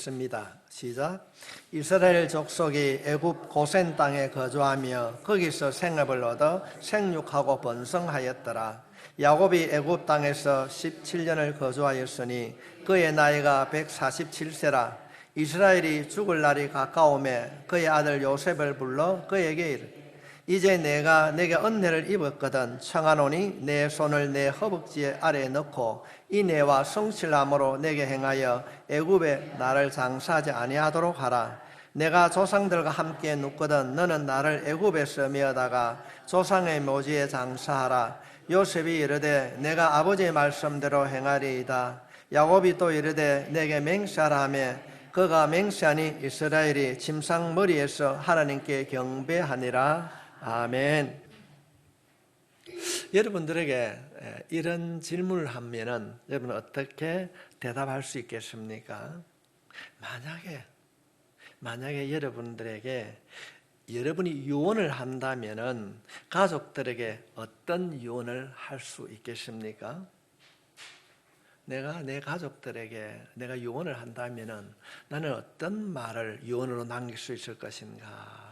있습니다. 시작. 이스라엘 족속이 애굽 고센 땅에 거주하며 거기서 생업을 얻어 생육하고 번성하였더라. 야곱이 애굽 땅에서 17년을 거주하였으니 그의 나이가 147세라. 이스라엘이 죽을 날이 가까우매 그의 아들 요셉을 불러 그에게 이르되 이제 내가 내게 은혜를 입었거든 청하노니 내 손을 내 허벅지 아래에 넣고 인애와 성실함으로 내게 행하여 애굽에 나를 장사하지 아니하도록 하라. 내가 조상들과 함께 눕거든 너는 나를 애굽에서 메어다가 조상의 묘지에 장사하라. 요셉이 이르되 내가 아버지의 말씀대로 행하리이다. 야곱이 또 이르되 내게 맹세하라 하며 그가 맹세하니 이스라엘이 침상 머리에서 하나님께 경배하니라. 아멘. 여러분들에게 이런 질문을 하면은 여러분 어떻게 대답할 수 있겠습니까? 만약에 여러분들에게 여러분이 유언을 한다면은 가족들에게 어떤 유언을 할 수 있겠습니까? 내가 내 가족들에게 내가 유언을 한다면은 나는 어떤 말을 유언으로 남길 수 있을 것인가?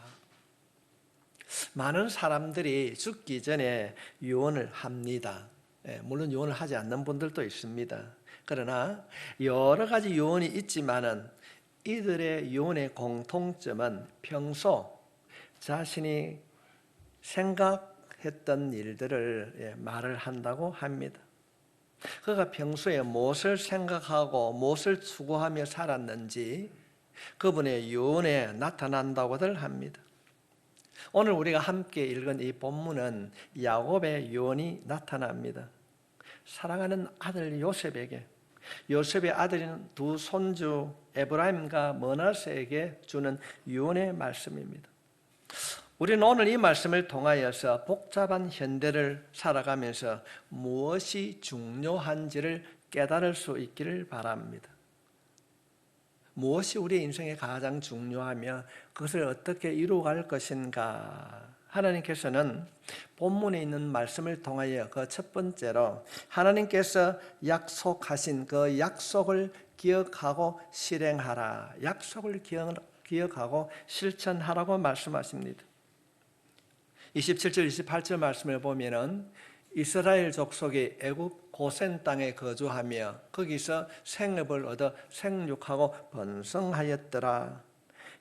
많은 사람들이 죽기 전에 유언을 합니다. 물론 유언을 하지 않는 분들도 있습니다. 그러나 여러 가지 유언이 있지만은 이들의 유언의 공통점은 평소 자신이 생각했던 일들을 말을 한다고 합니다. 그가 평소에 무엇을 생각하고 무엇을 추구하며 살았는지 그분의 유언에 나타난다고들 합니다. 오늘 우리가 함께 읽은 이 본문은 야곱의 유언이 나타납니다. 사랑하는 아들 요셉에게, 요셉의 아들인 두 손주 에브라임과 머나세에게 주는 유언의 말씀입니다. 우리는 오늘 이 말씀을 통하여서 복잡한 현대를 살아가면서 무엇이 중요한지를 깨달을 수 있기를 바랍니다. 무엇이 우리 인생에 가장 중요하며 그것을 어떻게 이루어갈 것인가? 하나님께서는 본문에 있는 말씀을 통하여 그 첫 번째로 하나님께서 약속하신 그 약속을 기억하고 실행하라. 약속을 기억하고 실천하라고 말씀하십니다. 27절, 28절 말씀을 보면은 이스라엘 족속이 애굽 고센 땅에 거주하며 거기서 생업을 얻어 생육하고 번성하였더라.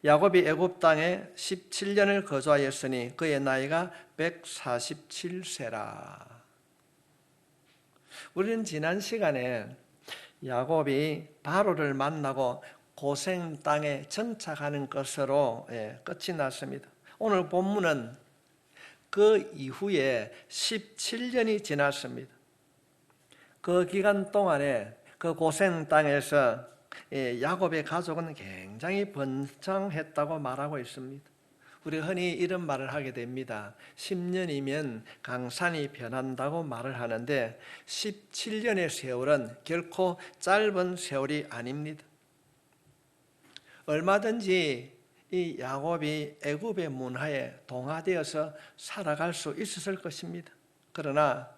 야곱이 애굽 땅에 17년을 거주하였으니 그의 나이가 147세라. 우리는 지난 시간에 야곱이 바로를 만나고 고센 땅에 정착하는 것으로 끝이 났습니다. 오늘 본문은 그 이후에 17년이 지났습니다. 그 기간 동안에 그 고센 땅에서 야곱의 가족은 굉장히 번창했다고 말하고 있습니다. 우리가 흔히 이런 말을 하게 됩니다. 10년이면 강산이 변한다고 말을 하는데 17년의 세월은 결코 짧은 세월이 아닙니다. 얼마든지 이 야곱이 애굽의 문화에 동화되어서 살아갈 수 있었을 것입니다. 그러나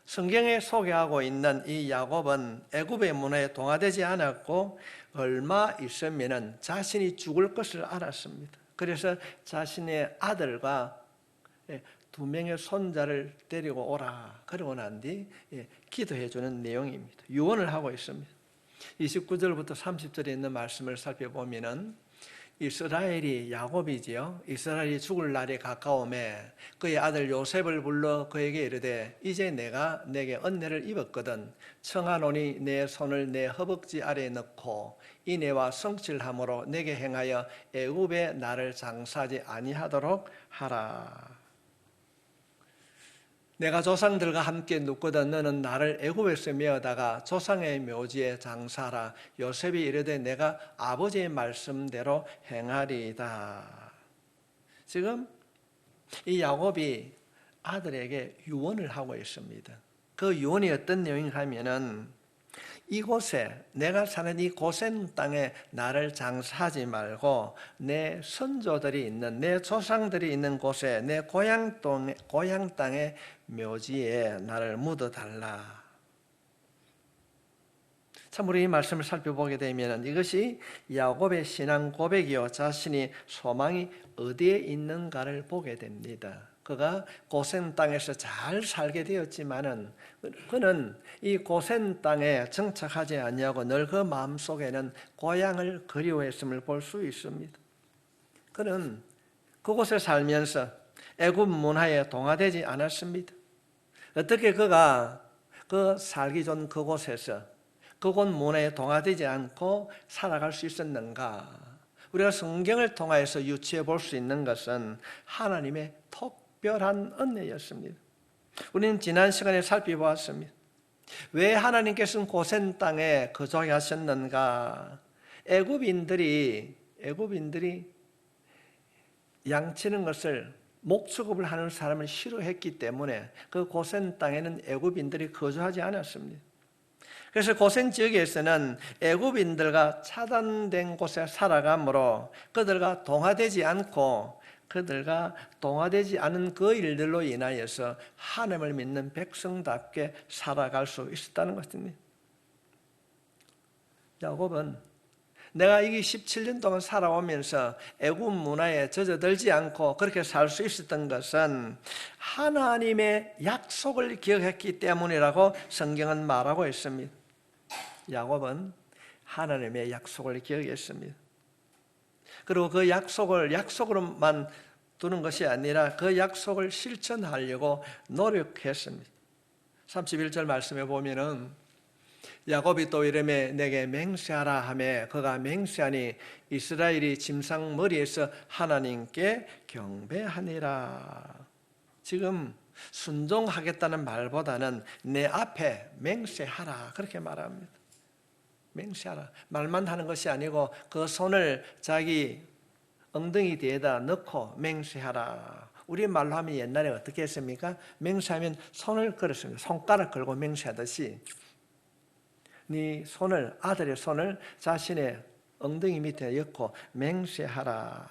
성경에 소개하고 있는 이 야곱은 애굽의 문화에 동화되지 않았고 얼마 있으면 자신이 죽을 것을 알았습니다. 그래서 자신의 아들과 두 명의 손자를 데리고 오라. 그러고 난 뒤 기도해 주는 내용입니다. 유언을 하고 있습니다. 29절부터 30절에 있는 말씀을 살펴보면은 이스라엘이 야곱이지요. 이스라엘이 죽을 날이 가까움에 그의 아들 요셉을 불러 그에게 이르되 이제 내가 내게 은혜를 입었거든 청하노니 내 손을 내 허벅지 아래에 넣고 인애와 성실함으로 내게 행하여 애굽에 나를 장사하지 아니하도록 하라. 내가 조상들과 함께 눕거든 너는 나를 애굽에서 메어다가 조상의 묘지에 장사하라. 요셉이 이르되 내가 아버지의 말씀대로 행하리이다. 지금 이 야곱이 아들에게 유언을 하고 있습니다. 그 유언이 어떤 내용인가 하면은 이곳에 내가 사는 이 고센 땅에 나를 장사하지 말고 내 선조들이 있는 내 조상들이 있는 곳에 내 고향 땅의 묘지에 나를 묻어달라. 참 우리 이 말씀을 살펴보게 되면 이것이 야곱의 신앙 고백이요, 자신이 소망이 어디에 있는가를 보게 됩니다. 그가 고센 땅에서 잘 살게 되었지만은 그는 이 고센 땅에 정착하지 아니하고 늘 그 마음속에는 고향을 그리워했음을 볼 수 있습니다. 그는 그곳에 살면서 애굽 문화에 동화되지 않았습니다. 어떻게 그가 그 살기 좋은 그곳에서 그곳 문화에 동화되지 않고 살아갈 수 있었는가? 우리가 성경을 통하여서 유추해 볼 수 있는 것은 하나님의 특별한 은혜였습니다. 우리는 지난 시간에 살펴보았습니다. 왜 하나님께서는 고센 땅에 거주하게 하셨는가? 애굽인들이 양치는 것을 목축업을 하는 사람을 싫어했기 때문에 그 고센 땅에는 애굽인들이 거주하지 않았습니다. 그래서 고센 지역에서는 애굽인들과 차단된 곳에 살아가므로 그들과 동화되지 않고 그들과 동화되지 않은 그 일들로 인하여서 하나님을 믿는 백성답게 살아갈 수 있었다는 것입니다. 야곱은 내가 이 17년 동안 살아오면서 애굽 문화에 젖어들지 않고 그렇게 살 수 있었던 것은 하나님의 약속을 기억했기 때문이라고 성경은 말하고 있습니다. 야곱은 하나님의 약속을 기억했습니다. 그리고 그 약속으로만 두는 것이 아니라 그 약속을 실천하려고 노력했습니다. 31절 말씀에 보면은 야곱이 또 이름에 내게 맹세하라 하매 그가 맹세하니 이스라엘이 짐승 머리에서 하나님께 경배하니라. 지금 순종하겠다는 말보다는 내 앞에 맹세하라 그렇게 말합니다. 맹세하라. 말만 하는 것이 아니고 그 손을 자기 엉덩이 뒤에다 넣고 맹세하라. 우리 말로 하면 옛날에 어떻게 했습니까? 맹세하면 손을 걸었습니다. 손가락 걸고 맹세하듯이 네 손을, 아들의 손을 자신의 엉덩이 밑에 엮고 맹세하라.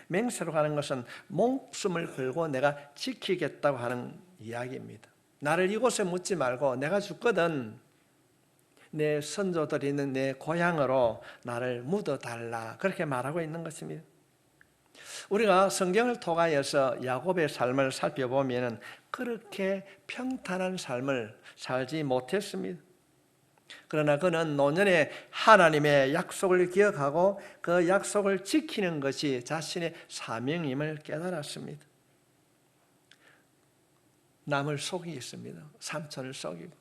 맹세로 가는 것은 목숨을 걸고 내가 지키겠다고 하는 이야기입니다. 나를 이곳에 묻지 말고 내가 죽거든 내 선조들이 있는 내 고향으로 나를 묻어달라 그렇게 말하고 있는 것입니다. 우리가 성경을 통하여서 야곱의 삶을 살펴보면 그렇게 평탄한 삶을 살지 못했습니다. 그러나 그는 노년에 하나님의 약속을 기억하고 그 약속을 지키는 것이 자신의 사명임을 깨달았습니다. 남을 속이겠습니다. 삼촌을 속이고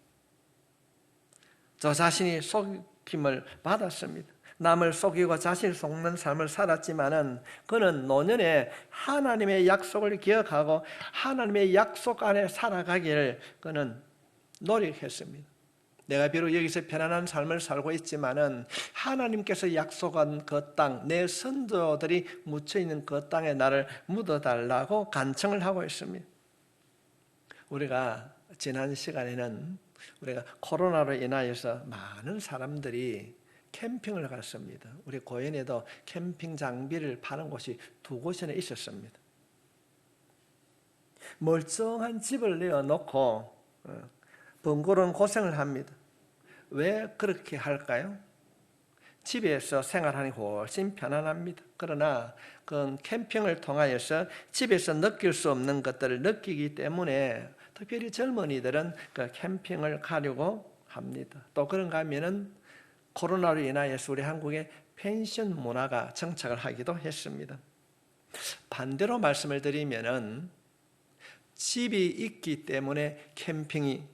저 자신이 속임을 받았습니다. 남을 속이고 자신을 속는 삶을 살았지만은 그는 노년에 하나님의 약속을 기억하고 하나님의 약속 안에 살아가기를 그는 노력했습니다. 내가 비록 여기서 편안한 삶을 살고 있지만은 하나님께서 약속한 그 땅, 내 선조들이 묻혀 있는 그 땅에 나를 묻어달라고 간청을 하고 있습니다. 우리가 지난 시간에는 우리가 코로나로 인하여서 많은 사람들이 캠핑을 갔습니다. 우리 고현에도 캠핑 장비를 파는 곳이 2곳이나 있었습니다. 멀쩡한 집을 내어놓고 번거로운 고생을 합니다. 왜 그렇게 할까요? 집에서 생활하니 훨씬 편안합니다. 그러나 그 캠핑을 통하여서 집에서 느낄 수 없는 것들을 느끼기 때문에 특별히 젊은이들은 그 캠핑을 가려고 합니다. 또 그런가 하면은 코로나로 인하여서 우리 한국에 펜션 문화가 정착을 하기도 했습니다. 반대로 말씀을 드리면은 집이 있기 때문에 캠핑이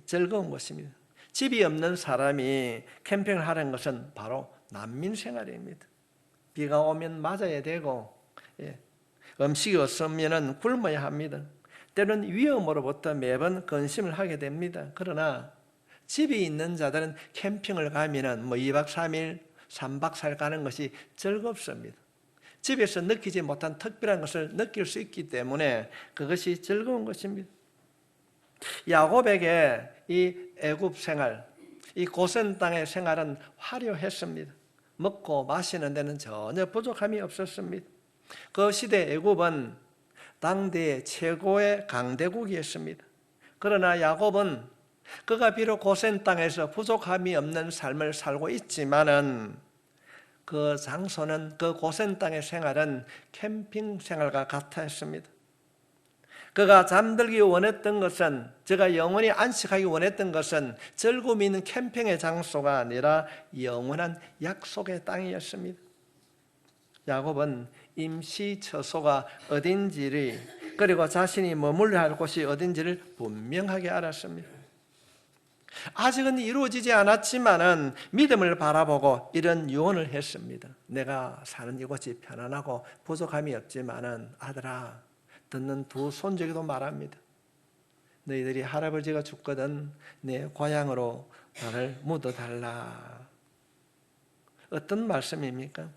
즐거운 것입니다. 집이 없는 사람이 캠핑을 하는 것은 바로 난민 생활입니다. 비가 오면 맞아야 되고 음식이 없으면 굶어야 합니다. 때로는 위험으로부터 매번 근심을 하게 됩니다. 그러나 집이 있는 자들은 캠핑을 가면 2박 3일, 3박 4일 가는 것이 즐겁습니다. 집에서 느끼지 못한 특별한 것을 느낄 수 있기 때문에 그것이 즐거운 것입니다. 야곱에게 이 애굽 생활, 이 고센 땅의 생활은 화려했습니다. 먹고 마시는 데는 전혀 부족함이 없었습니다. 그 시대 애굽은 당대의 최고의 강대국이었습니다. 그러나 야곱은 그가 비록 고센 땅에서 부족함이 없는 삶을 살고 있지만은 그 장소는, 그 고센 땅의 생활은 캠핑 생활과 같아 했습니다. 그가 잠들기 원했던 것은, 제가 영원히 안식하기 원했던 것은 즐거움이 있는 캠핑의 장소가 아니라 영원한 약속의 땅이었습니다. 야곱은 임시 처소가 어딘지를, 그리고 자신이 머물러야 할 곳이 어딘지를 분명하게 알았습니다. 아직은 이루어지지 않았지만은 믿음을 바라보고 이런 유언을 했습니다. 내가 사는 이곳이 편안하고 부족함이 없지만은 아들아, 듣는 두 손주에게도 말합니다. 너희들이 할아버지가 죽거든 내 고향으로 나를 묻어달라. 어떤 말씀입니까?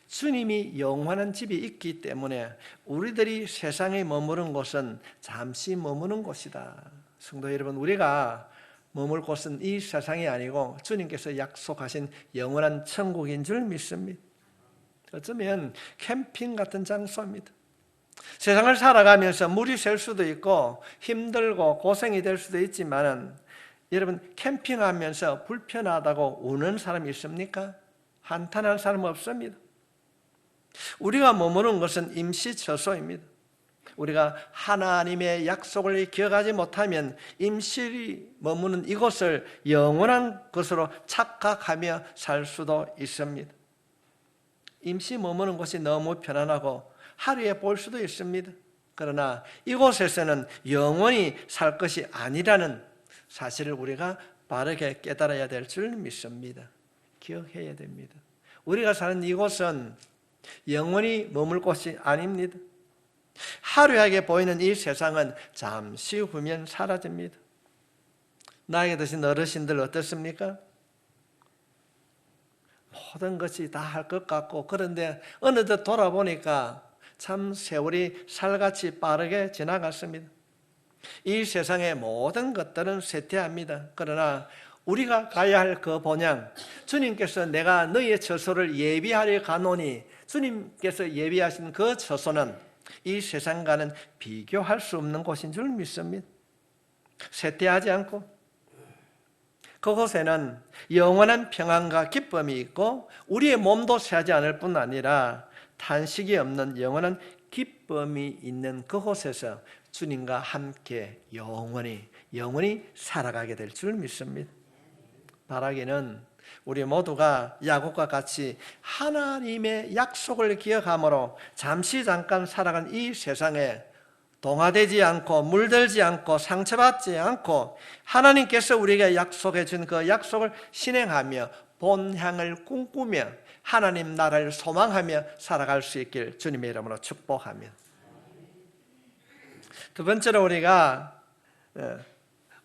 주님이 영원한 집이 있기 때문에 우리들이 세상에 머무는 곳은 잠시 머무는 곳이다. 성도 여러분, 우리가 머물 곳은 이 세상이 아니고 주님께서 약속하신 영원한 천국인 줄 믿습니다. 어쩌면 캠핑 같은 장소입니다. 세상을 살아가면서 물이 셀 수도 있고 힘들고 고생이 될 수도 있지만, 여러분, 캠핑하면서 불편하다고 우는 사람이 있습니까? 한탄할 사람 없습니다. 우리가 머무는 것은 임시처소입니다. 우리가 하나님의 약속을 기억하지 못하면 임시 머무는 이곳을 영원한 것으로 착각하며 살 수도 있습니다. 임시 머무는 곳이 너무 편안하고 하루에 볼 수도 있습니다. 그러나 이곳에서는 영원히 살 것이 아니라는 사실을 우리가 바르게 깨달아야 될 줄 믿습니다. 기억해야 됩니다. 우리가 사는 이곳은 영원히 머물 곳이 아닙니다. 화려하게 보이는 이 세상은 잠시 후면 사라집니다. 나이가 드신 어르신들 어떻습니까? 모든 것이 다 할 것 같고, 그런데 어느덧 돌아보니까 참 세월이 살같이 빠르게 지나갔습니다. 이 세상의 모든 것들은 쇠퇴합니다. 그러나 우리가 가야 할 그 본향, 주님께서 내가 너희의 처소를 예비하려 가노니, 주님께서 예비하신 그 처소는 이 세상과는 비교할 수 없는 곳인 줄 믿습니다. 쇠퇴하지 않고 그곳에는 영원한 평안과 기쁨이 있고, 우리의 몸도 쇠하지 않을 뿐 아니라 탄식이 없는 영원한 기쁨이 있는 그곳에서 주님과 함께 영원히 살아가게 될 줄 믿습니다. 바라기는 우리 모두가 야곱과 같이 하나님의 약속을 기억함으로 잠깐 살아간 이 세상에 동화되지 않고 물들지 않고 상처받지 않고 하나님께서 우리에게 약속해 준 그 약속을 실행하며 본향을 꿈꾸며 하나님 나라를 소망하며 살아갈 수 있길 주님의 이름으로 축복하며, 두 번째로 우리가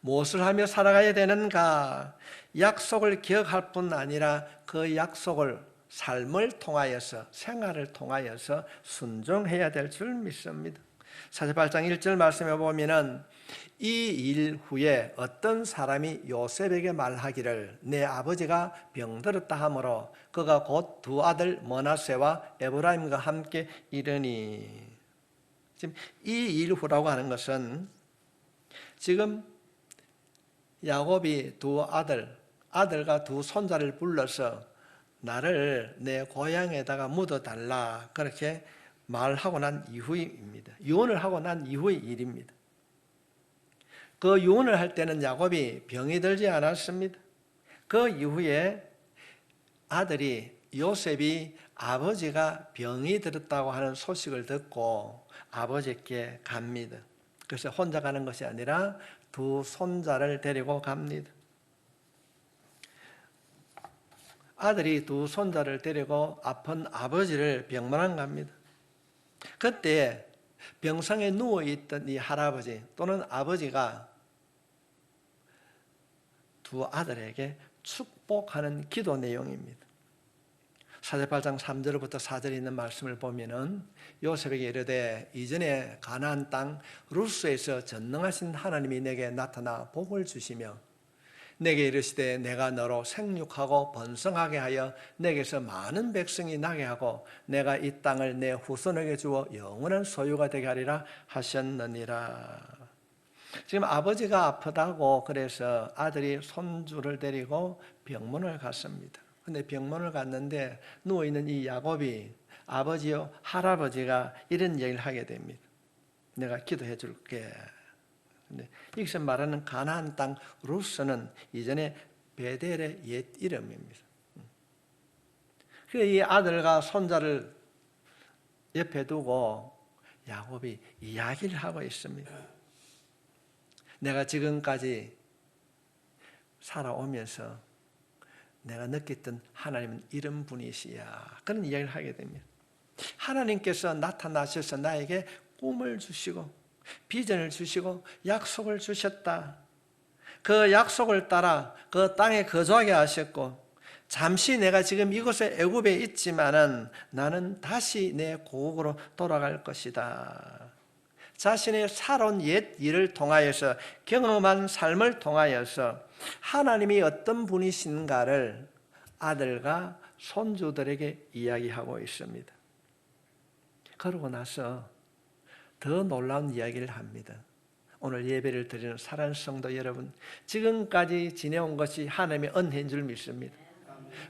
무엇을 하며 살아가야 되는가? 약속을 기억할 뿐 아니라 그 약속을 삶을 통하여서, 생활을 통하여서 순종해야 될 줄 믿습니다. 사도행전 8장 1절 말씀에 보면은 이 일 후에 어떤 사람이 요셉에게 말하기를 내 아버지가 병들었다 하므로 그가 곧 두 아들 므낫세와 에브라임과 함께 이르니, 지금 이 일 후라고 하는 것은 지금 야곱이 두 아들과 두 손자를 불러서 나를 내 고향에다가 묻어달라 그렇게 말하고 난 이후입니다. 유언을 하고 난 이후의 일입니다. 그 유언을 할 때는 야곱이 병이 들지 않았습니다. 그 이후에 아들이 요셉이 아버지가 병이 들었다고 하는 소식을 듣고 아버지께 갑니다. 그래서 혼자 가는 것이 아니라 두 손자를 데리고 갑니다. 아들이 두 손자를 데리고 아픈 아버지를 병문안 갑니다. 그때 병상에 누워있던 이 할아버지 또는 아버지가 두 아들에게 축복하는 기도 내용입니다. 사도행전 8장 3절부터 4절에 있는 말씀을 보면은 요셉에게 이르되 이전에 가나안 땅 루스에서 전능하신 하나님이 내게 나타나 복을 주시며 내게 이르시되 내가 너로 생육하고 번성하게 하여 내게서 많은 백성이 나게 하고 내가 이 땅을 내 후손에게 주어 영원한 소유가 되게 하리라 하셨느니라. 지금 아버지가 아프다고 그래서 아들이 손주를 데리고 병문을 갔습니다. 근데 병문을 갔는데 누워있는 이 야곱이 아버지요 할아버지가 이런 얘기를 하게 됩니다. 내가 기도해 줄게. 근데 여기서 말하는 가나안 땅 루스는 이전에 베델의 옛 이름입니다. 그래서 이 아들과 손자를 옆에 두고 야곱이 이야기를 하고 있습니다. 내가 지금까지 살아오면서 내가 느꼈던 하나님은 이런 분이시야. 그런 이야기를 하게 됩니다. 하나님께서 나타나셔서 나에게 꿈을 주시고 비전을 주시고 약속을 주셨다. 그 약속을 따라 그 땅에 거주하게 하셨고 잠시 내가 지금 이곳에 애굽에 있지만은 나는 다시 내 고국으로 돌아갈 것이다. 자신의 살아온 옛 일을 통하여서 경험한 삶을 통하여서 하나님이 어떤 분이신가를 아들과 손주들에게 이야기하고 있습니다. 그러고 나서 더 놀라운 이야기를 합니다. 오늘 예배를 드리는 사랑하는 성도 여러분, 지금까지 지내온 것이 하나님의 은혜인 줄 믿습니다.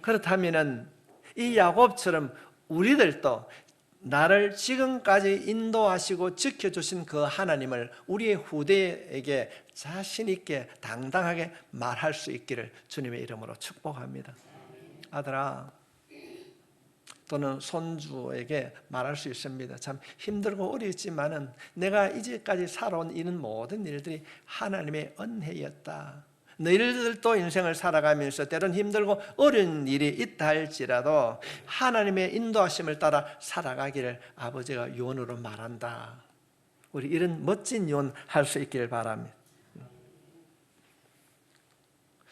그렇다면 이 야곱처럼 우리들도 나를 지금까지 인도하시고 지켜주신 그 하나님을 우리의 후대에게 자신 있게 당당하게 말할 수 있기를 주님의 이름으로 축복합니다. 아들아, 또는 손주에게 말할 수 있습니다. 참 힘들고 어렵지만은 내가 이제까지 살아온 이런 모든 일들이 하나님의 은혜였다. 너희들도 인생을 살아가면서 때론 힘들고 어려운 일이 있다 할지라도 하나님의 인도하심을 따라 살아가기를 아버지가 유언으로 말한다. 우리 이런 멋진 유언 할 수 있기를 바랍니다.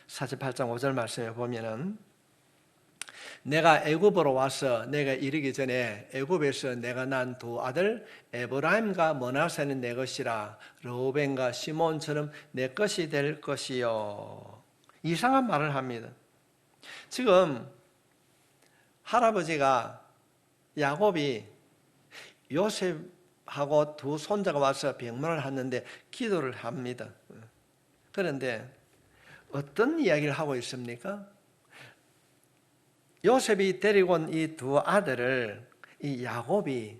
48장 5절 말씀에 보면은 내가 애굽으로 와서 내가 이르기 전에 애굽에서 내가 난 두 아들 에브라임과 므낫세는 내 것이라 르우벤과 시몬처럼 내 것이 될 것이요. 이상한 말을 합니다. 지금 할아버지가 야곱이 요셉하고 두 손자가 와서 병문을 하는데 기도를 합니다. 그런데 어떤 이야기를 하고 있습니까? 요셉이 데리고 온 이 두 아들을 이 야곱이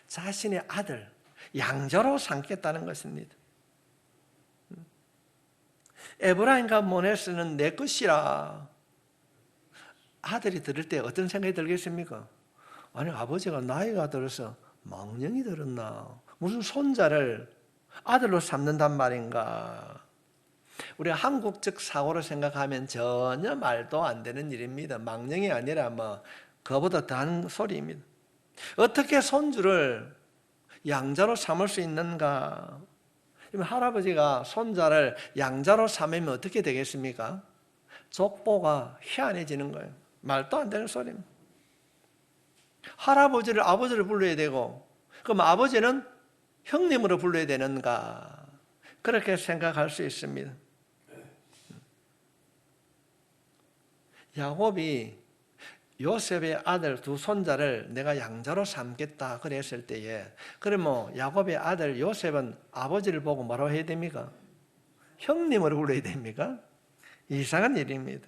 자신의 아들 양자로 삼겠다는 것입니다. 에브라임과 므낫세는 내 것이라. 아들이 들을 때 어떤 생각이 들겠습니까? 아니 아버지가 나이가 들어서 망령이 들었나? 무슨 손자를 아들로 삼는단 말인가? 우리 한국적 사고로 생각하면 전혀 말도 안 되는 일입니다. 망령이 아니라 그보다 더한 소리입니다. 어떻게 손주를 양자로 삼을 수 있는가? 할아버지가 손자를 양자로 삼으면 어떻게 되겠습니까? 족보가 희한해지는 거예요. 말도 안 되는 소리입니다. 할아버지를 아버지를 불러야 되고 그럼 아버지는 형님으로 불러야 되는가? 그렇게 생각할 수 있습니다. 야곱이 요셉의 아들 두 손자를 내가 양자로 삼겠다 그랬을 때에 그러면 야곱의 아들 요셉은 아버지를 보고 뭐라고 해야 됩니까? 형님으로 불러야 됩니까? 이상한 일입니다.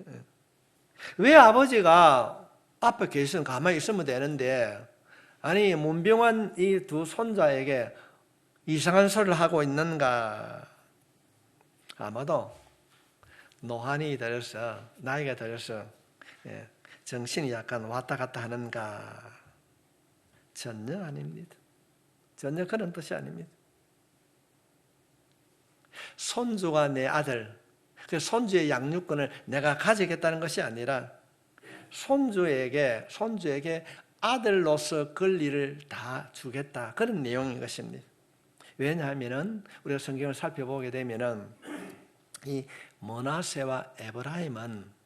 왜 아버지가 앞에 계시면 가만히 있으면 되는데 아니 문병한 이 두 손자에게 이상한 소리를 하고 있는가? 아마도 노한이 들어서 나이가 들어서 정신이 약간 왔다 갔다 하는가? 전혀 아닙니다. 전혀 그런 뜻이 아닙니다. 손주가 내 아들, 그 손주의 양육권을 내가 가지겠다는 것이 아니라 손주에게 아들로서 권리를 다 주겠다. 그런 내용인 것입니다. 왜냐하면 우리가 성경을 살펴보게 되면은 이 므낫세와 에브라임은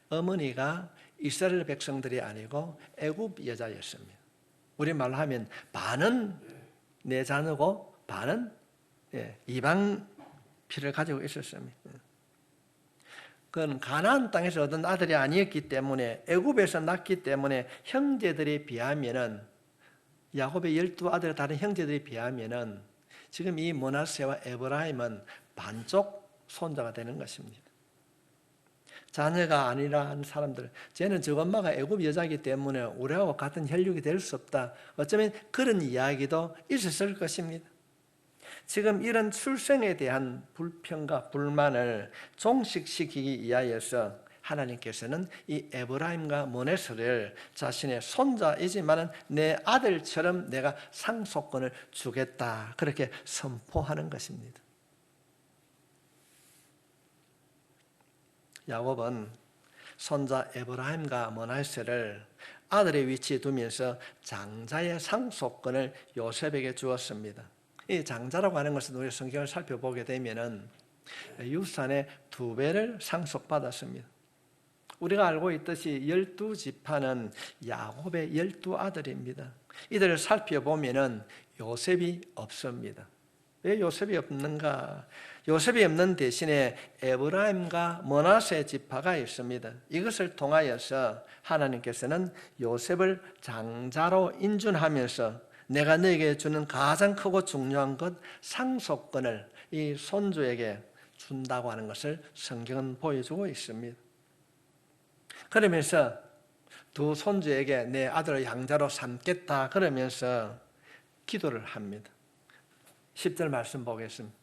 어머니가 이스라엘 백성들이 아니고 애굽 여자였습니다. 우리말로 하면 반은 내 자녀고 반은 이방 피를 가지고 있었습니다. 그건 가나안 땅에서 얻은 아들이 아니었기 때문에 애굽에서 낳기 때문에 형제들에 비하면은 야곱의 12 아들 다른 형제들에 비하면은 지금 이 므낫세와 에브라임은 반쪽 손자가 되는 것입니다. 자녀가 아니라 하는 사람들, 쟤는 저 엄마가 애굽 여자이기 때문에 우리하고 같은 혈육이 될 수 없다. 어쩌면 그런 이야기도 있었을 것입니다. 지금 이런 출생에 대한 불평과 불만을 종식시키기 위하여서 하나님께서는 이 에브라임과 므낫세를 자신의 손자이지만 내 아들처럼 내가 상속권을 주겠다, 그렇게 선포하는 것입니다. 야곱은 손자 에브라임과 므낫세를 아들의 위치에 두면서 장자의 상속권을 요셉에게 주었습니다. 이 장자라고 하는 것은 우리 성경을 살펴보게 되면은 유산의 2배를 상속받았습니다. 우리가 알고 있듯이 12지파는 야곱의 12아들입니다. 이들을 살펴보면은 요셉이 없습니다. 왜 요셉이 없는가? 요셉이 없는 대신에 에브라임과 므낫세 지파가 있습니다. 이것을 통하여서 하나님께서는 요셉을 장자로 인준하면서 내가 너에게 주는 가장 크고 중요한 것, 상속권을 이 손주에게 준다고 하는 것을 성경은 보여주고 있습니다. 그러면서 두 손주에게 내 아들을 양자로 삼겠다 그러면서 기도를 합니다. 10절 말씀 보겠습니다.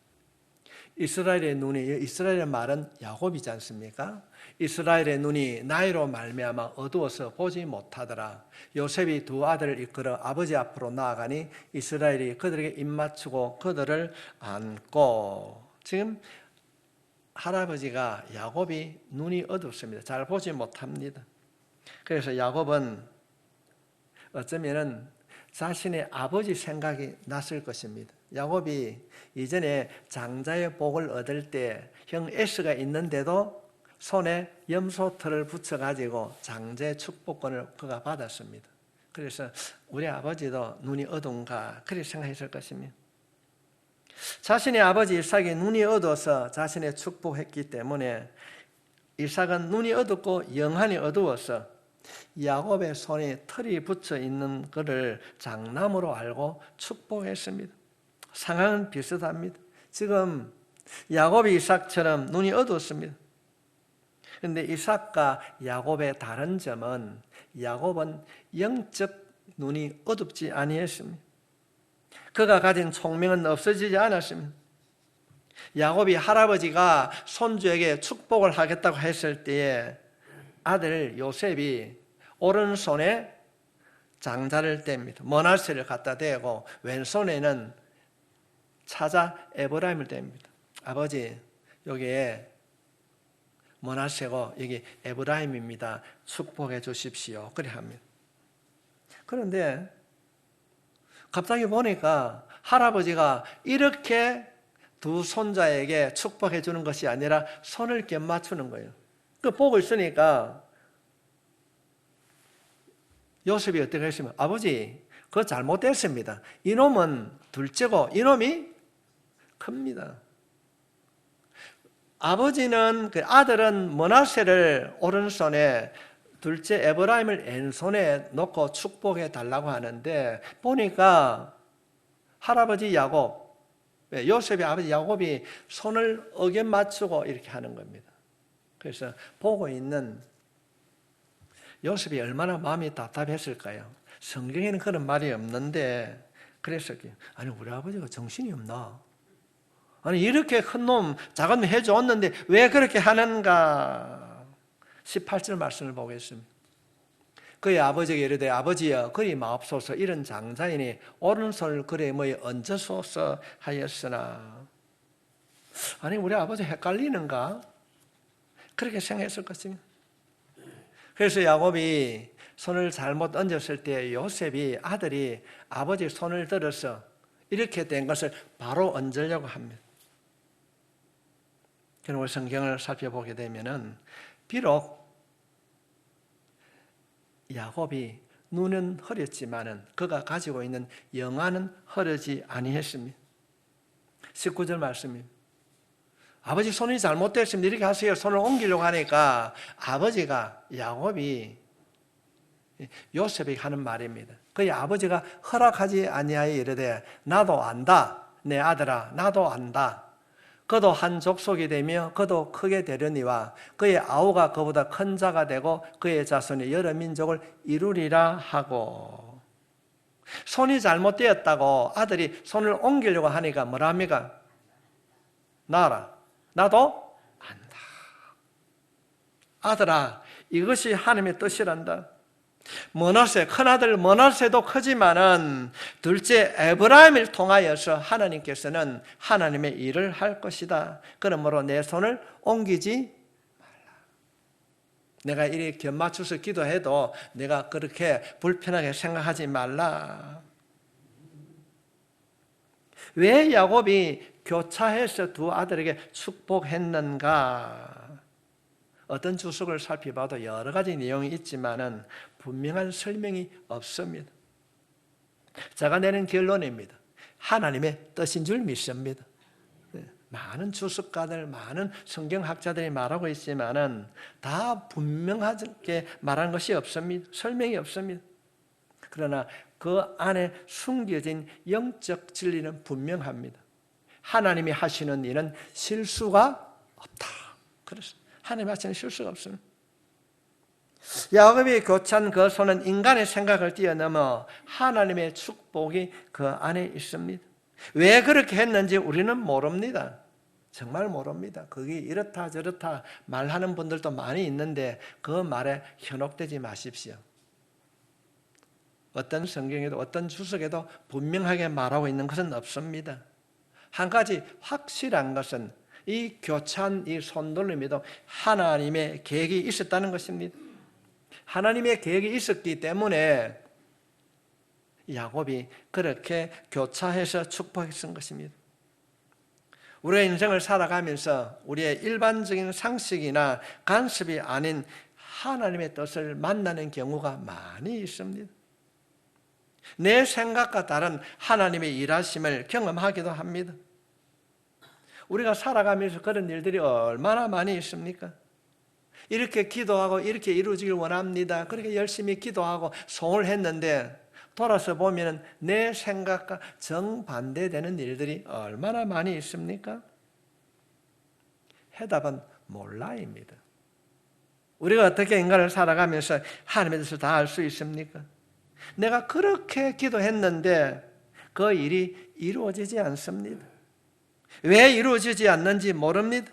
이스라엘의 눈이, 이스라엘의 말은 야곱이지 않습니까? 이스라엘의 눈이 나이로 말미암아 어두워서 보지 못하더라. 요셉이 2 아들을 이끌어 아버지 앞으로 나아가니 이스라엘이 그들에게 입맞추고 그들을 안고. 지금 할아버지가 야곱이 눈이 어둡습니다. 잘 보지 못합니다. 그래서 야곱은 어쩌면은 자신의 아버지 생각이 났을 것입니다. 야곱이 이전에 장자의 복을 얻을 때 형 에스가 있는데도 손에 염소털을 붙여가지고 장자의 축복권을 그가 받았습니다. 그래서 우리 아버지도 눈이 어두운가 그렇게 생각했을 것입니다. 자신의 아버지 이삭이 눈이 어두워서 자신의 축복했기 때문에 이삭은 눈이 어둡고 영안이 어두워서 야곱의 손에 털이 붙여 있는 것을 장남으로 알고 축복했습니다. 상황은 비슷합니다. 지금 야곱이 이삭처럼 눈이 어두웠습니다. 그런데 이삭과 야곱의 다른 점은 야곱은 영적 눈이 어둡지 아니했습니다. 그가 가진 총명은 없어지지 않았습니다. 야곱이 할아버지가 손주에게 축복을 하겠다고 했을 때에 아들 요셉이 오른손에 장자를 댑니다. 므낫세를 갖다 대고 왼손에는 찾아 에브라임을 댑니다. 아버지, 여기에 므낫세고 여기 에브라임입니다. 축복해 주십시오. 그래 합니다. 그런데 갑자기 보니까 할아버지가 이렇게 2 손자에게 축복해 주는 것이 아니라 손을 껴맞추는 거예요. 그 보고 있으니까 요셉이 어떻게 했으면 아버지, 그거 잘못됐습니다. 이놈은 둘째고 이놈이 큽니다. 아버지는 그 아들은 므낫세를 오른손에 둘째 에브라임을 왼손에 놓고 축복해 달라고 하는데 보니까 할아버지 야곱, 요셉의 아버지 야곱이 손을 어겨 맞추고 이렇게 하는 겁니다. 그래서 보고 있는 요셉이 얼마나 마음이 답답했을까요? 성경에는 그런 말이 없는데 그랬을게요. 아니 우리 아버지가 정신이 없나? 아니 이렇게 큰 놈 작은 놈 해줬는데 왜 그렇게 하는가? 18절 말씀을 보겠습니다. 그의 아버지에게 이르되 아버지여 그리 마옵소서 이런 장자이니 오른손을 그의 뭐에 얹어소서 하였으나. 아니 우리 아버지 헷갈리는가? 그렇게 생각했을 것입니다. 그래서 야곱이 손을 잘못 얹었을 때 요셉이 아들이 아버지 손을 들어서 이렇게 된 것을 바로 얹으려고 합니다. 그럼 우리 성경을 살펴보게 되면은 비록 야곱이 눈은 흐렸지만은 그가 가지고 있는 영안은 흐르지 아니했습니다. 19절 말씀입니다. 아버지 손이 잘못됐습니다. 이렇게 하세요. 손을 옮기려고 하니까 아버지가 야곱이 요셉에게 하는 말입니다. 그의 아버지가 허락하지 아니하여 이르되 나도 안다. 내 아들아 나도 안다. 그도 한 족속이 되며 그도 크게 되려니와 그의 아우가 그보다 큰 자가 되고 그의 자손이 여러 민족을 이루리라 하고. 손이 잘못되었다고 아들이 손을 옮기려고 하니까 뭐라 합니까? 나라 나도 안다. 아들아 이것이 하나님의 뜻이란다. 머나세, 큰아들 머나세도 크지만은 둘째 에브라임을 통하여서 하나님께서는 하나님의 일을 할 것이다. 그러므로 내 손을 옮기지 말라. 내가 이렇게 견 맞춰서 기도해도 내가 그렇게 불편하게 생각하지 말라. 왜 야곱이 교차해서 두 아들에게 축복했는가? 어떤 주석을 살펴봐도 여러 가지 내용이 있지만은 분명한 설명이 없습니다. 제가 내는 결론입니다. 하나님의 뜻인 줄 믿습니다. 많은 주석가들, 많은 성경학자들이 말하고 있지만은 다 분명하게 말한 것이 없습니다. 설명이 없습니다. 그러나 그 안에 숨겨진 영적 진리는 분명합니다. 하나님이 하시는 일은 실수가 없다. 그렇습니다. 하나님 하시는 실수가 없습니다. 야곱이 교찬 그 손은 인간의 생각을 뛰어넘어 하나님의 축복이 그 안에 있습니다. 왜 그렇게 했는지 우리는 모릅니다. 정말 모릅니다. 그게 이렇다 저렇다 말하는 분들도 많이 있는데 그 말에 현혹되지 마십시오. 어떤 성경에도 어떤 주석에도 분명하게 말하고 있는 것은 없습니다. 한 가지 확실한 것은 이 교찬, 이 손돌림에도 하나님의 계획이 있었다는 것입니다. 하나님의 계획이 있었기 때문에 야곱이 그렇게 교차해서 축복했던 것입니다. 우리의 인생을 살아가면서 우리의 일반적인 상식이나 간섭이 아닌 하나님의 뜻을 만나는 경우가 많이 있습니다. 내 생각과 다른 하나님의 일하심을 경험하기도 합니다. 우리가 살아가면서 그런 일들이 얼마나 많이 있습니까? 이렇게 기도하고 이렇게 이루어지길 원합니다. 그렇게 열심히 기도하고 소원을 했는데 돌아서 보면 내 생각과 정반대되는 일들이 얼마나 많이 있습니까? 해답은 몰라입니다. 우리가 어떻게 인간을 살아가면서 하나님의 뜻을 다 알 수 있습니까? 내가 그렇게 기도했는데 그 일이 이루어지지 않습니다. 왜 이루어지지 않는지 모릅니다.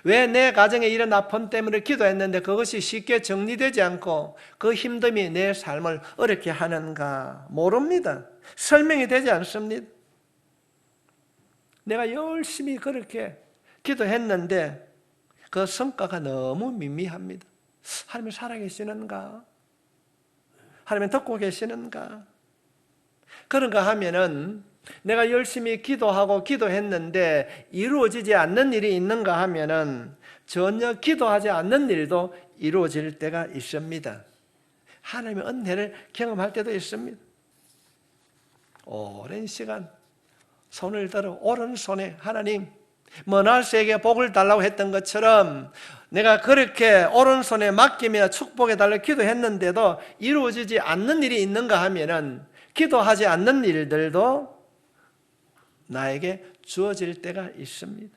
왜 내 가정에 이런 아픔 때문에 기도했는데 그것이 쉽게 정리되지 않고 그 힘듦이 내 삶을 어렵게 하는가 모릅니다. 설명이 되지 않습니다. 내가 열심히 그렇게 기도했는데 그 성과가 너무 미미합니다. 하나님 살아계시는가? 하나님 듣고 계시는가? 그런가 하면은 내가 열심히 기도하고 기도했는데 이루어지지 않는 일이 있는가 하면은 전혀 기도하지 않는 일도 이루어질 때가 있습니다. 하나님의 은혜를 경험할 때도 있습니다. 오랜 시간 손을 들어 오른손에 하나님 머나세에게 복을 달라고 했던 것처럼 내가 그렇게 오른손에 맡기며 축복해 달라고 기도했는데도 이루어지지 않는 일이 있는가 하면은 기도하지 않는 일들도 나에게 주어질 때가 있습니다.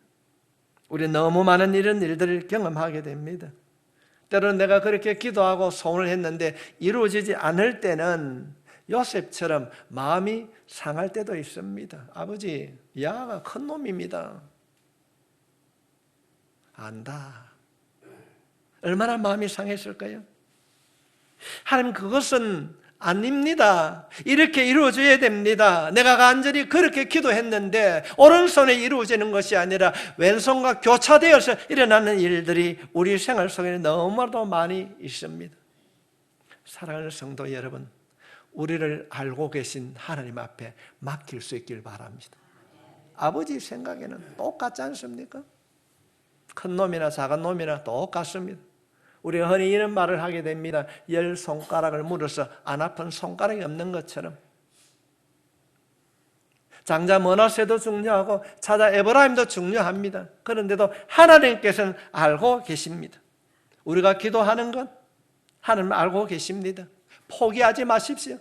우리 너무 많은 이런 일들을 경험하게 됩니다. 때로는 내가 그렇게 기도하고 소원을 했는데 이루어지지 않을 때는 요셉처럼 마음이 상할 때도 있습니다. 아버지, 야가 큰 놈입니다. 안다. 얼마나 마음이 상했을까요? 하나님, 그것은 아닙니다. 이렇게 이루어져야 됩니다. 내가 간절히 그렇게 기도했는데 오른손에 이루어지는 것이 아니라 왼손과 교차되어서 일어나는 일들이 우리 생활 속에 너무나도 많이 있습니다. 사랑하는 성도 여러분, 우리를 알고 계신 하나님 앞에 맡길 수 있길 바랍니다. 아버지 생각에는 똑같지 않습니까? 큰 놈이나 작은 놈이나 똑같습니다. 우리가 흔히 이런 말을 하게 됩니다. 10손가락을 물어서 안 아픈 손가락이 없는 것처럼. 장자 머나세도 중요하고 차자 에브라임도 중요합니다. 그런데도 하나님께서는 알고 계십니다. 우리가 기도하는 것 하나님 알고 계십니다. 포기하지 마십시오.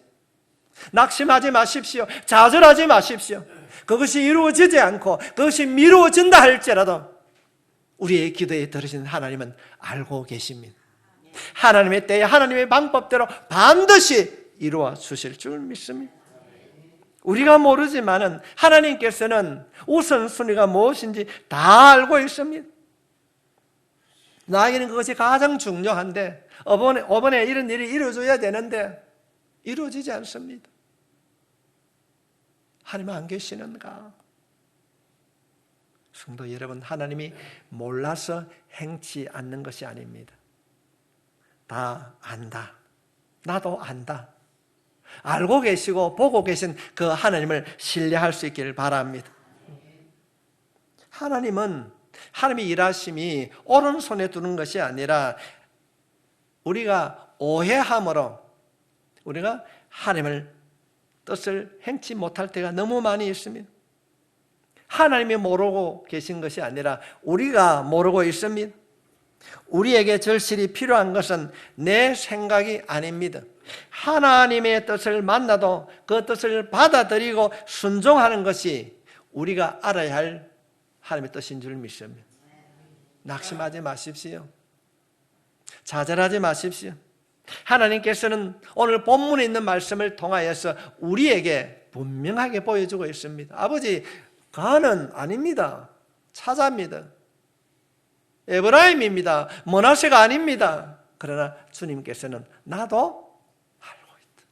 낙심하지 마십시오. 좌절하지 마십시오. 그것이 이루어지지 않고 그것이 미루어진다 할지라도 우리의 기도에 들으시는 하나님은 알고 계십니다. 하나님의 때에 하나님의 방법대로 반드시 이루어 주실 줄 믿습니다. 우리가 모르지만은 하나님께서는 우선순위가 무엇인지 다 알고 있습니다. 나에게는 그것이 가장 중요한데 이번에 이런 일이 이루어져야 되는데 이루어지지 않습니다. 하나님 안 계시는가? 성도 여러분, 하나님이 몰라서 행치 않는 것이 아닙니다. 다 안다. 나도 안다. 알고 계시고 보고 계신 그 하나님을 신뢰할 수 있기를 바랍니다. 하나님의 일하심이 오른손에 두는 것이 아니라 우리가 오해함으로 우리가 하나님을 뜻을 행치 못할 때가 너무 많이 있습니다. 하나님이 모르고 계신 것이 아니라 우리가 모르고 있습니다. 우리에게 절실히 필요한 것은 내 생각이 아닙니다. 하나님의 뜻을 만나도 그 뜻을 받아들이고 순종하는 것이 우리가 알아야 할 하나님의 뜻인 줄 믿습니다. 낙심하지 마십시오. 좌절하지 마십시오. 하나님께서는 오늘 본문에 있는 말씀을 통하여서 우리에게 분명하게 보여주고 있습니다. 아버지, 가는 아닙니다. 차자입니다. 에브라임입니다. 므낫세가 아닙니다. 그러나 주님께서는 나도 알고 있다.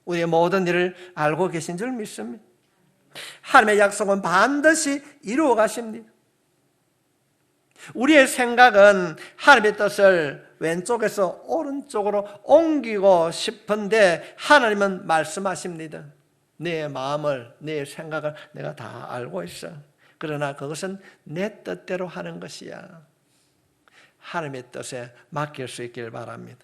우리의 모든 일을 알고 계신 줄 믿습니다. 하나님의 약속은 반드시 이루어 가십니다. 우리의 생각은 하나님의 뜻을 왼쪽에서 오른쪽으로 옮기고 싶은데 하나님은 말씀하십니다. 내 마음을, 내 생각을 내가 다 알고 있어. 그러나 그것은 내 뜻대로 하는 것이야. 하나님의 뜻에 맡길 수 있길 바랍니다.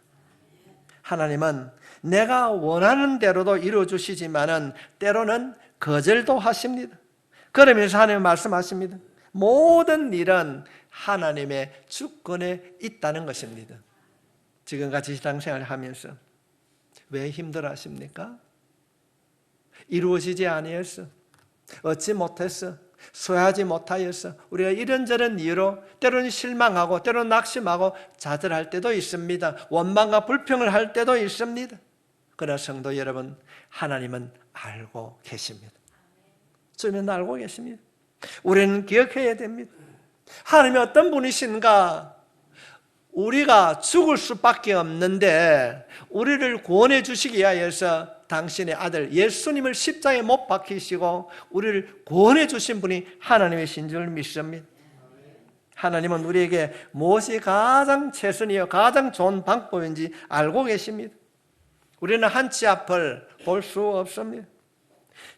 하나님은 내가 원하는 대로도 이루어주시지만은 때로는 거절도 하십니다. 그러면서 하나님 말씀하십니다. 모든 일은 하나님의 주권에 있다는 것입니다. 지금같이 신앙생활을 하면서 왜 힘들어하십니까? 이루어지지 아니했어. 얻지 못했어. 소유하지 못하였어. 우리가 이런저런 이유로 때로는 실망하고 때로는 낙심하고 좌절할 때도 있습니다. 원망과 불평을 할 때도 있습니다. 그러나 성도 여러분, 하나님은 알고 계십니다. 주님은 알고 계십니다. 우리는 기억해야 됩니다. 하나님이 어떤 분이신가? 우리가 죽을 수밖에 없는데 우리를 구원해 주시기 위하여서 당신의 아들 예수님을 십자가에 못 박히시고 우리를 구원해 주신 분이 하나님이신 줄 믿습니다. 하나님은 우리에게 무엇이 가장 최선이요 가장 좋은 방법인지 알고 계십니다. 우리는 한치 앞을 볼 수 없습니다.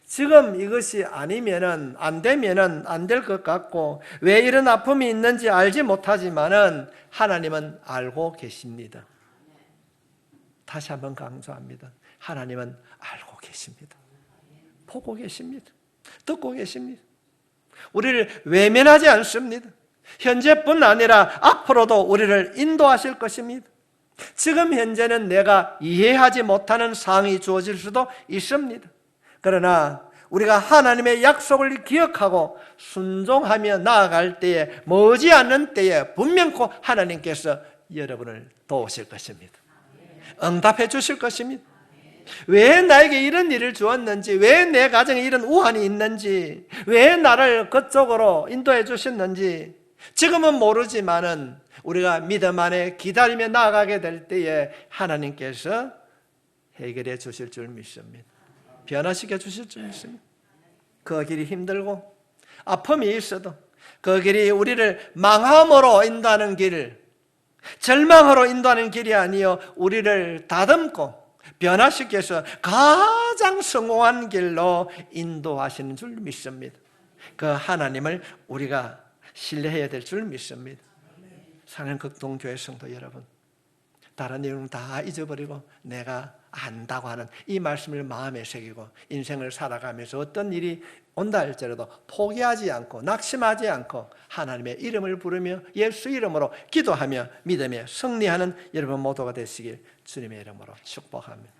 지금 이것이 아니면은 안 되면은 안 될 것 같고 왜 이런 아픔이 있는지 알지 못하지만은 하나님은 알고 계십니다. 다시 한번 강조합니다. 하나님은 알고 계십니다. 보고 계십니다. 듣고 계십니다. 우리를 외면하지 않습니다. 현재뿐 아니라 앞으로도 우리를 인도하실 것입니다. 지금 현재는 내가 이해하지 못하는 상황이 주어질 수도 있습니다. 그러나 우리가 하나님의 약속을 기억하고 순종하며 나아갈 때에 머지않는 때에 분명코 하나님께서 여러분을 도우실 것입니다. 응답해 주실 것입니다. 왜 나에게 이런 일을 주었는지, 왜 내 가정에 이런 우환이 있는지, 왜 나를 그쪽으로 인도해 주셨는지 지금은 모르지만은 우리가 믿음 안에 기다리며 나아가게 될 때에 하나님께서 해결해 주실 줄 믿습니다. 변화시켜 주실 줄 믿습니다. 그 길이 힘들고 아픔이 있어도 그 길이 우리를 망함으로 인도하는 길, 절망으로 인도하는 길이 아니요 우리를 다듬고 변화시켜서 가장 성공한 길로 인도하시는 줄 믿습니다. 그 하나님을 우리가 신뢰해야 될 줄 믿습니다. 사랑하는 극동교회 성도 여러분, 다른 내용 다 잊어버리고 내가 안다고 하는 이 말씀을 마음에 새기고 인생을 살아가면서 어떤 일이 온다 할지라도 포기하지 않고 낙심하지 않고 하나님의 이름을 부르며 예수 이름으로 기도하며 믿음에 승리하는 여러분 모두가 되시길 주님의 이름으로 축복합니다.